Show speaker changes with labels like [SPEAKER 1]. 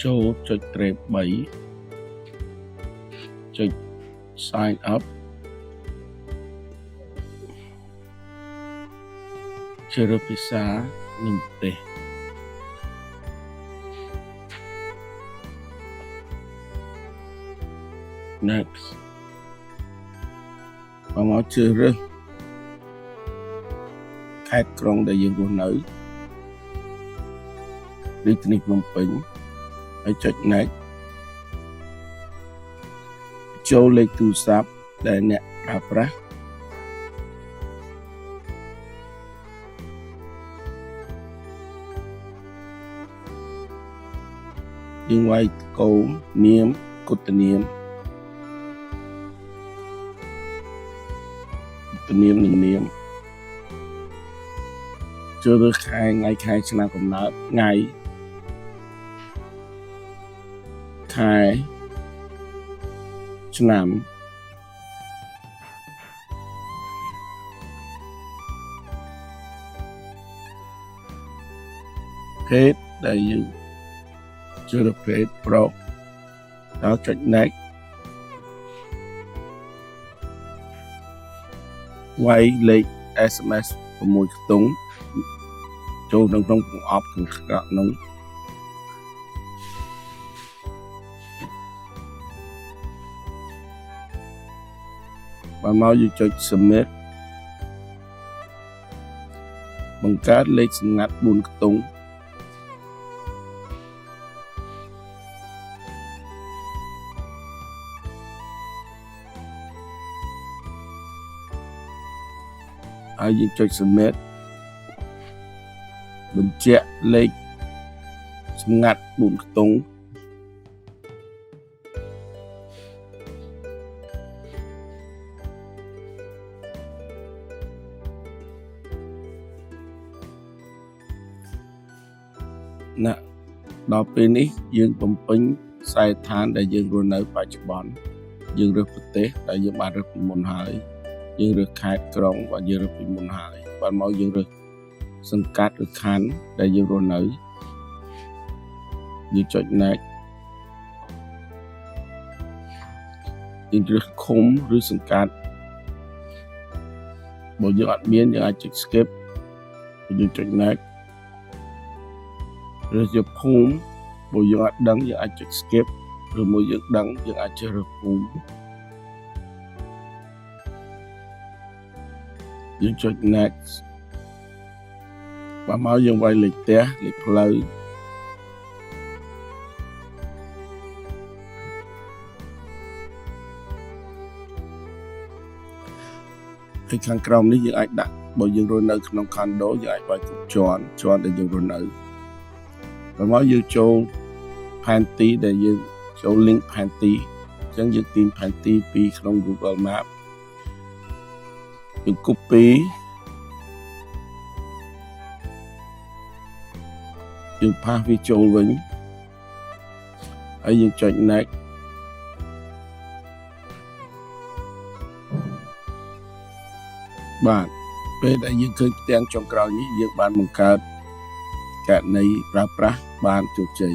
[SPEAKER 1] ចូលចុច Tab 3 ចុច Sign up ជ្រើសរើសភាសានិងប្រទេស Next បងមកជ្រើសរើសខេត្តក្រុងដែលយើងរស់នៅរាជធានីភ្នំពេញហើយចុច Next ចូលលេខទូរស័ព្ទដែលអ្នកប្រើប្រាស់យើងវាយកូននាមគុតនាមនិងនាមជ្រើសរើសខែថ្ងៃខែឆ្នាំកំណើតថ្ងៃខែឆ្នាំភេទដែលយើងជ្រើសរើសភេទប្រុសដល់ចុច Next វាយលេខ SMS 6ខ្ទង់ចូលនៅក្នុងបង្អប់ខាងក្រោមនោះបានមកយើងចុច Submit បង្កើតលេខសម្ងាត់4ខ្ទង់ហើយយើងចុច Submit បញ្ជាក់លេខសម្ងាត់4ខ្ទង់ណាដល់ពេលនេះយើងបំពេញខ្សែដ្ឋានដែលយើងរស់នៅបច្ចុប្បន្នយើងរើសប្រទេសដែលយើងបានរើសពីមុនហើយយើងរើសខេត្តក្រុងបាទយើងរើសពីមុនហើយបានមកយើងរើសសង្កាត់ឬខណ្ឌដែលយើងរស់នៅយើងចុច Next យើងរើសឃុំឬសង្កាត់បើយើងអត់មានយើងអាចចុច Skip យើងចុច Next ឬជាភូមិបើយើងអត់ដឹងយើងអាចចុច Skip ឬមួយយើងដឹងយើងអាចជ្រើសរើសភូមិយើងចុច Next បើមកយើងវាយលេខផ្ទះលេខផ្លូវហើយខាងក្រោមនេះយើងអាចដាក់បើយើងរស់នៅក្នុង condo យើងអាចវាយគ្រប់ជាន់ដែលយើងរស់នៅបើមកយើងចូលផែនទីដែលយើងចូល link ផែនទីអញ្ចឹងយើងទាញផែនទីពីក្នុង Google Map យើង copy យើងផាសវាចូលវិញហើយយើងចុច Next បាទពេលដែលយើងឃើញផ្ទាំងចុងក្រោយនេះយើងបានបង្កើតករណីប្រើប្រាស់បានជោគជ័យ